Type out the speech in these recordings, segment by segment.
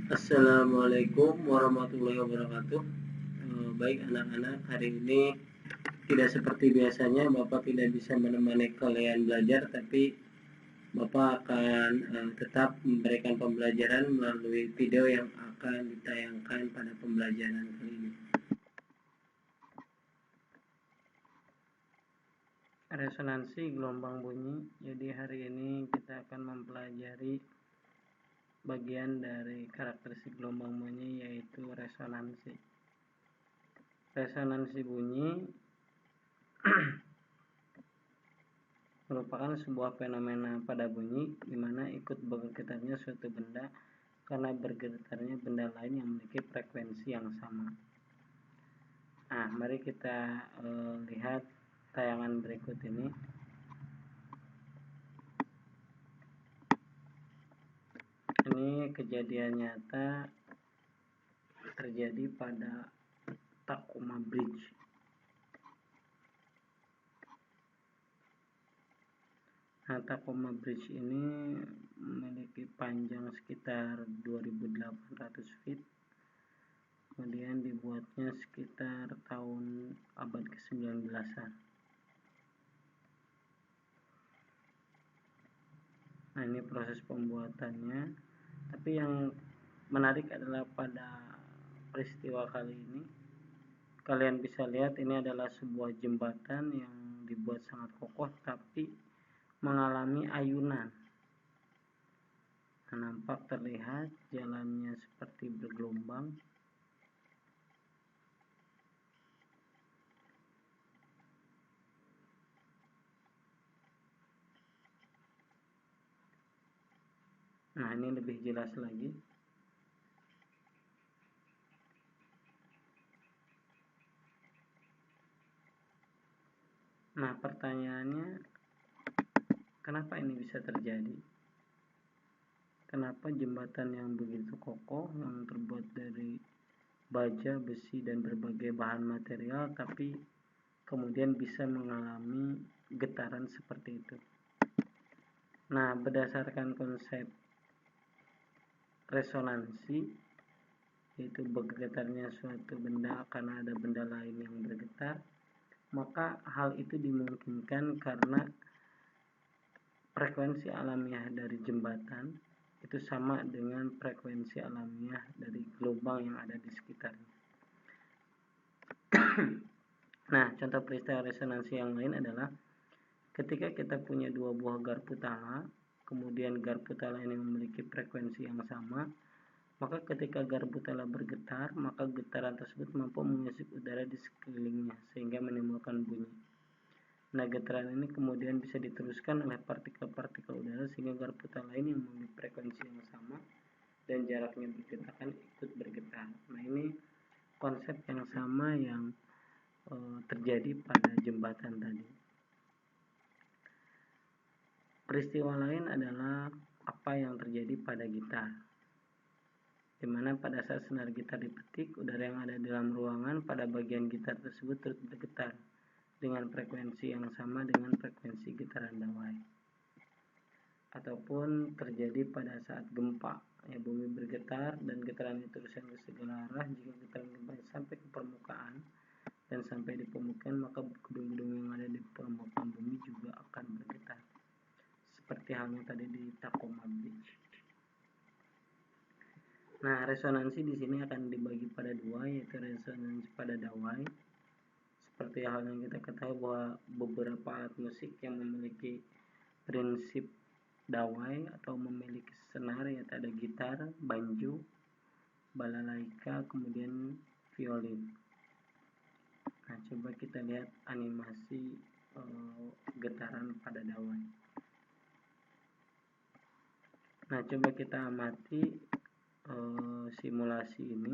Assalamualaikum warahmatullahi wabarakatuh. Baik anak-anak, hari ini tidak seperti biasanya Bapak tidak bisa menemani kalian belajar, tapi Bapak akan tetap memberikan pembelajaran melalui video yang akan ditayangkan pada pembelajaran kali ini. Resonansi gelombang bunyi. Jadi hari ini kita akan mempelajari bagian dari karakteristik gelombang bunyi, yaitu resonansi. Resonansi bunyi merupakan sebuah fenomena pada bunyi di mana ikut bergetarnya suatu benda karena bergetarnya benda lain yang memiliki frekuensi yang sama. Nah, mari kita lihat tayangan berikut ini. Ini kejadian nyata terjadi pada Tacoma Bridge. Nah, Tacoma Bridge ini memiliki panjang sekitar 2.800 feet. Kemudian dibuatnya sekitar tahun abad ke-19-an. Nah, ini proses pembuatannya. Tapi yang menarik adalah pada peristiwa kali ini, kalian bisa lihat ini adalah sebuah jembatan yang dibuat sangat kokoh tapi mengalami ayunan. Nah, nampak terlihat jalannya seperti bergelombang. Nah, ini lebih jelas lagi. Nah, pertanyaannya, kenapa ini bisa terjadi? Kenapa jembatan yang begitu kokoh, yang terbuat dari baja, besi, dan berbagai bahan material, tapi kemudian bisa mengalami getaran seperti itu? Nah, berdasarkan konsep resonansi, yaitu bergetarnya suatu benda karena ada benda lain yang bergetar, maka hal itu dimungkinkan karena frekuensi alamiah dari jembatan itu sama dengan frekuensi alamiah dari gelombang yang ada di sekitarnya. Nah, contoh peristiwa resonansi yang lain adalah ketika kita punya dua buah garpu tala, kemudian garpu tala ini memiliki frekuensi yang sama, maka ketika garpu tala bergetar, maka getaran tersebut mampu mengisi udara di sekelilingnya sehingga menimbulkan bunyi. Nah, getaran ini kemudian bisa diteruskan oleh partikel-partikel udara sehingga garpu tala ini yang memiliki frekuensi yang sama dan jaraknya bergetarkan ikut bergetar. Nah, ini konsep yang sama yang terjadi pada jembatan tadi. Peristiwa lain adalah apa yang terjadi pada gitar, di mana pada saat senar gitar dipetik, udara yang ada dalam ruangan pada bagian gitar tersebut turut bergetar dengan frekuensi yang sama dengan frekuensi getaran dawai. Ataupun terjadi pada saat gempa, ya, bumi bergetar dan getaran itu teruskan ke segala arah. Jika getaran gempa sampai ke permukaan dan sampai di permukaan, maka gedung-gedung yang ada di permukaan bumi juga akan bergetar, seperti halnya tadi di Tacoma Bridge. Nah, resonansi di sini akan dibagi pada dua, yaitu resonansi pada dawai. Seperti halnya kita ketahui bahwa beberapa alat musik yang memiliki prinsip dawai atau memiliki senar, yaitu ada gitar, banjo, balalaika, kemudian violin. Nah, coba kita lihat animasi getaran pada dawai. Nah, coba kita amati simulasi ini.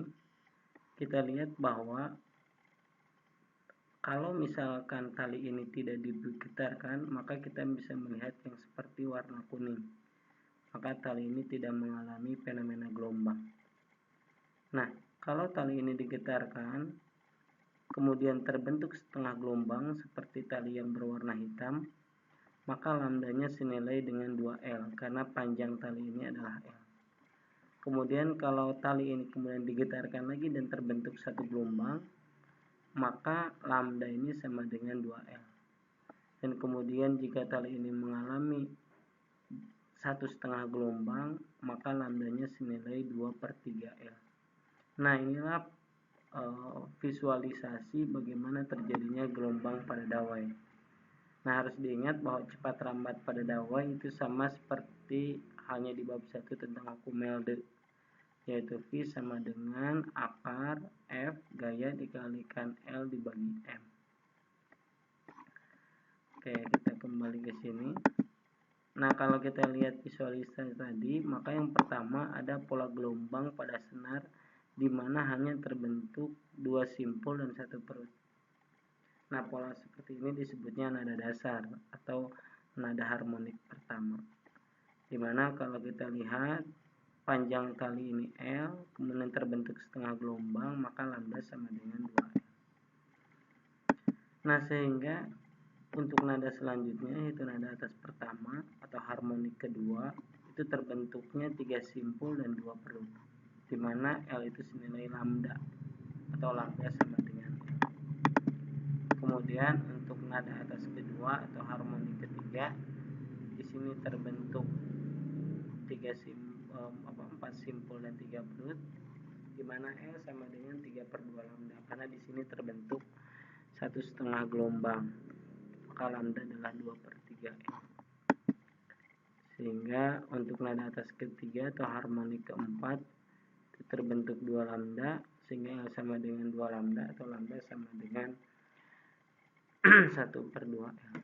Kita lihat bahwa kalau misalkan tali ini tidak digetarkan, maka kita bisa melihat yang seperti warna kuning. Maka tali ini tidak mengalami fenomena gelombang. Nah, kalau tali ini digetarkan, kemudian terbentuk setengah gelombang seperti tali yang berwarna hitam, maka lambdanya senilai dengan 2L karena panjang tali ini adalah L. Kemudian kalau tali ini kemudian digetarkan lagi dan terbentuk satu gelombang, maka lambda ini sama dengan 2L. Dan kemudian jika tali ini mengalami 1,5 gelombang, maka lambdanya senilai 2/3L. Nah, inilah visualisasi bagaimana terjadinya gelombang pada dawai. Nah, harus diingat bahwa cepat lambat pada dawai itu sama seperti halnya di bab 1 tentang hukum Melde, yaitu V sama dengan akar F gaya dikalikan L dibagi M. Oke, kita kembali ke sini. Nah, kalau kita lihat visualisasi tadi, maka yang pertama ada pola gelombang pada senar di mana hanya terbentuk 2 simpul dan 1 perut. Nah, pola seperti ini disebutnya nada dasar atau nada harmonik pertama. Di mana kalau kita lihat panjang tali ini L, kemudian terbentuk setengah gelombang, maka lambda sama dengan 2L. Nah, sehingga untuk nada selanjutnya yaitu nada atas pertama atau harmonik kedua itu terbentuknya 3 simpul dan 2 perut, di mana L itu senilai lambda atau lambda sama dengan L. Kemudian untuk nada atas kedua atau harmonik ketiga di sini terbentuk 4 simpul dan 3 perut, di mana L sama dengan 3/2 lambda karena di sini terbentuk 1,5 gelombang, maka lambda adalah 2/3L. Sehingga untuk nada atas ketiga atau harmonik keempat itu terbentuk 2 lambda, sehingga L sama dengan 2 lambda atau lambda sama dengan 1/2L.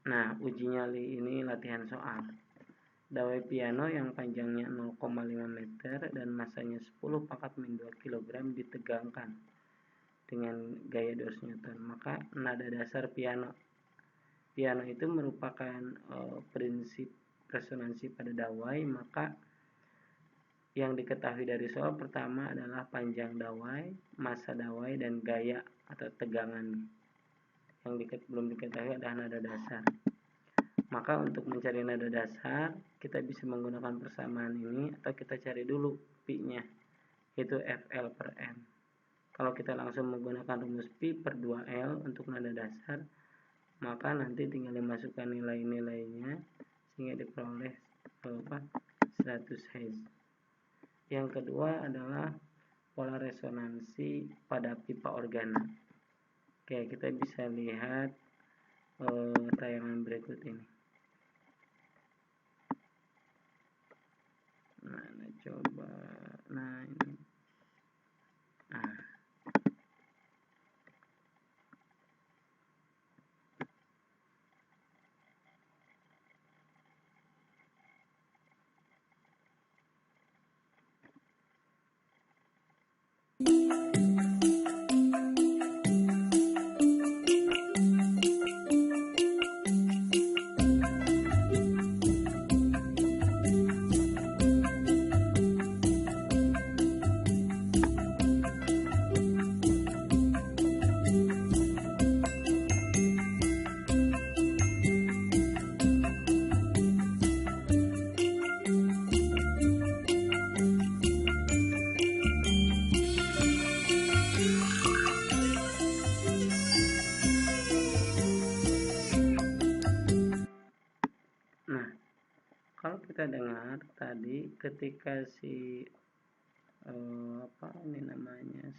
Nah, uji nyali ini latihan soal. Dawai piano yang panjangnya 0,5 meter dan masanya 10 pangkat min 2 kg ditegangkan dengan gaya 200 Newton. Maka nada dasar piano. Piano itu merupakan prinsip resonansi pada dawai, maka yang diketahui dari soal pertama adalah panjang dawai, massa dawai, dan gaya atau tegangan. Yang belum diketahui adalah nada dasar. Maka untuk mencari nada dasar, kita bisa menggunakan persamaan ini atau kita cari dulu pi-nya, yaitu FL per M. Kalau kita langsung menggunakan rumus pi per 2L untuk nada dasar, maka nanti tinggal dimasukkan nilai-nilainya sehingga diperoleh 100 Hz. Yang kedua adalah pola resonansi pada pipa organa. Oke, kita bisa lihat tayangan berikut ini. Nah, coba. Nah, ini. Nah. Kalau kita dengar tadi ketika si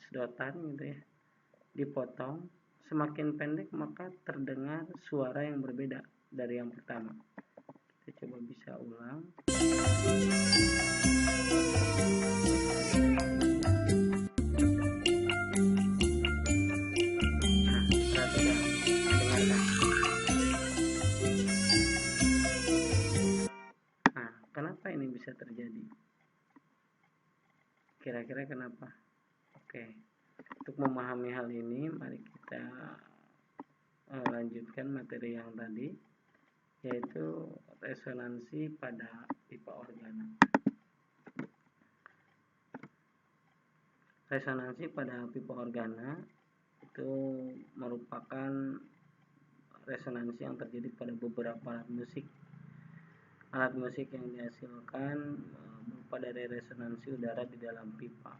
sedotan gitu ya dipotong semakin pendek, maka terdengar suara yang berbeda dari yang pertama. Kita coba bisa ulang. Nah, perhatikan, dengarkan. Nah, kenapa ini bisa terjadi? Kira-kira kenapa? Oke, untuk memahami hal ini, mari kita lanjutkan materi yang tadi, yaitu resonansi pada pipa organa. Resonansi pada pipa organa itu merupakan resonansi yang terjadi pada beberapa alat musik Alat musik yang dihasilkan berupa dari resonansi udara di dalam pipa.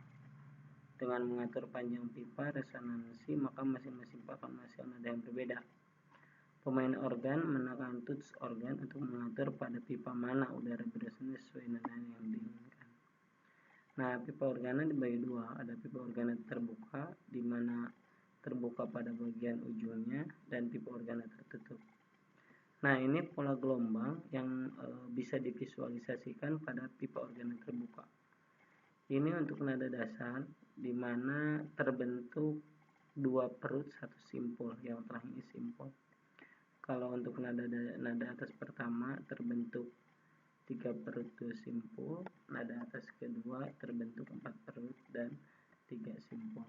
Dengan mengatur panjang pipa resonansi, maka masing-masing pipa akan menghasilkan nada yang berbeda. Pemain organ menekan tuts organ untuk mengatur pada pipa mana udara beresonansi sesuai nada yang diinginkan. Nah, pipa organa dibagi dua. Ada pipa organa terbuka, di mana terbuka pada bagian ujungnya, dan pipa organa tertutup. Nah, ini pola gelombang yang bisa divisualisasikan pada pipa organa terbuka. Ini untuk nada dasar, di mana terbentuk dua perut satu simpul, yang terakhir simpul. Kalau untuk nada atas pertama terbentuk 3 perut 2 simpul, nada atas kedua terbentuk 4 perut dan 3 simpul.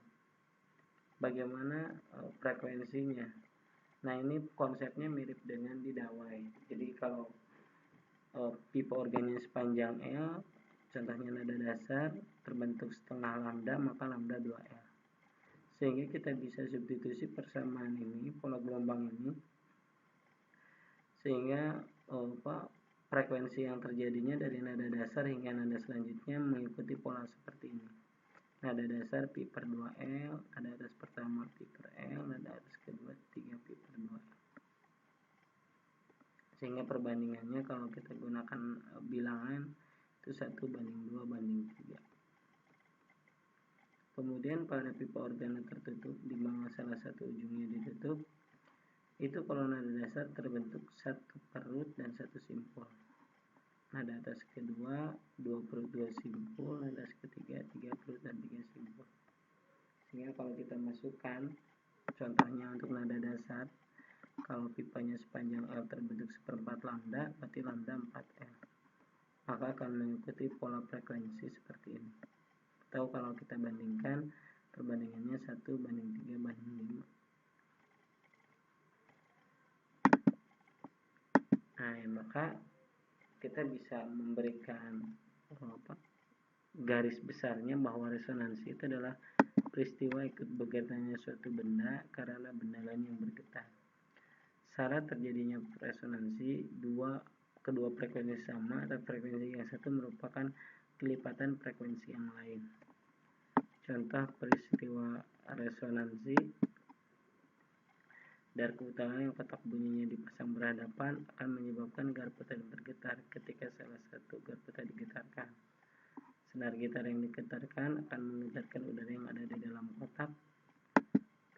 Bagaimana frekuensinya? Nah, ini konsepnya mirip dengan di dawai. Jadi kalau pipa organnya sepanjang L, contohnya nada dasar, terbentuk setengah lambda, maka lambda 2L. Sehingga kita bisa substitusi persamaan ini, pola gelombang ini, sehingga frekuensi yang terjadinya dari nada dasar hingga nada selanjutnya mengikuti pola seperti ini. Nada dasar pi per 2L, nada atas pertama pi per L, nada atas kedua 3 pi per 2L. Sehingga perbandingannya kalau kita gunakan bilangan itu 1:2:3. Kemudian pada pipa organa tertutup, di mana salah satu ujungnya ditutup, itu kalau nada dasar terbentuk 1 perut dan 1 simpul. Nada atas kedua 2 perut 2 simpul, nada atas ketiga 3 perut dan 3 simpul. Sehingga kalau kita masukkan contohnya untuk nada dasar, kalau pipanya sepanjang L terbentuk 1/4 lambda, berarti lambda 4L. Maka akan mengikuti pola frekuensi seperti ini. Atau kalau kita bandingkan, perbandingannya 1:3:5. Nah, maka kita bisa memberikan garis besarnya bahwa resonansi itu adalah peristiwa ikut bergetarnya suatu benda karena benda lain yang bergetar. Syarat terjadinya resonansi, kedua frekuensi sama atau frekuensi yang satu merupakan kelipatan frekuensi yang lain. Contoh peristiwa resonansi, darku utama yang kotak bunyinya dipasang berhadapan akan menyebabkan garpu tadi bergetar ketika salah satu garpu tadi digetarkan. Senar gitar yang digetarkan akan menggetarkan udara yang ada di dalam kotak.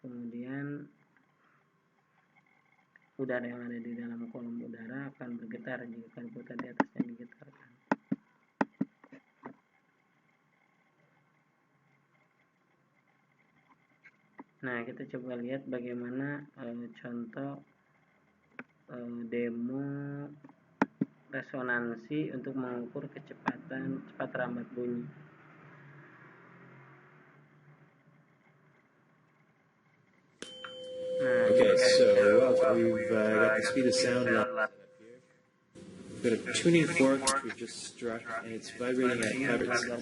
Kemudian udara yang ada di dalam kolom udara akan bergetar jika garpu tadi atasnya digetarkan. Nah, kita coba lihat bagaimana contoh demo resonansi untuk mengukur kecepatan cepat rambat bunyi. Okay, so we've got the speed of sound level set up here. We've got a tuning fork which we've just struck, and it's vibrating at hertz. Now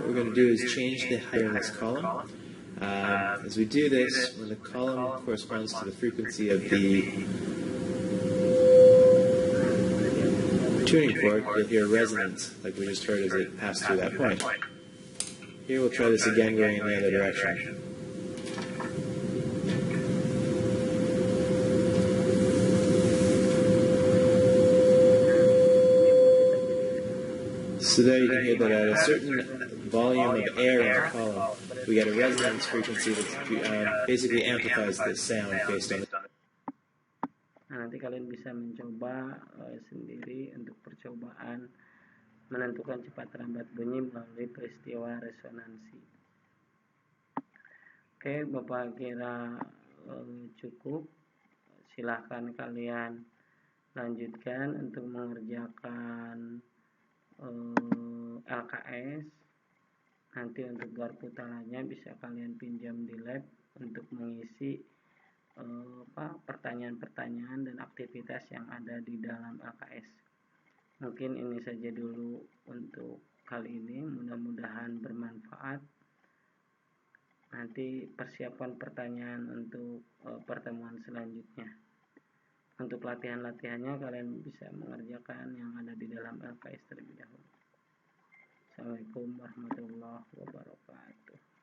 what we're going to do is change the height in this column. As we do this, when the column corresponds to the frequency of the tuning fork, you'll hear resonance, like we just heard as it passed through that point. Here we'll try this again going in the other direction. So there you can hear that at a certain volume of air in the column, we get a resonance frequency that basically amplifies the sound based on it. Nah, nanti kalian bisa mencoba sendiri untuk percobaan menentukan cepat rambat bunyi melalui peristiwa resonansi. Oke, Bapak kira cukup. Silahkan kalian lanjutkan untuk mengerjakan LKS. Nanti untuk garpu talanya bisa kalian pinjam di lab untuk mengisi pertanyaan-pertanyaan dan aktivitas yang ada di dalam LKS. Mungkin ini saja dulu untuk kali ini, mudah-mudahan bermanfaat. Nanti persiapan pertanyaan untuk pertemuan selanjutnya. untuk latihan-latihannya kalian bisa mengerjakan yang ada di dalam LKS terlebih dahulu. Assalamualaikum warahmatullahi wabarakatuh.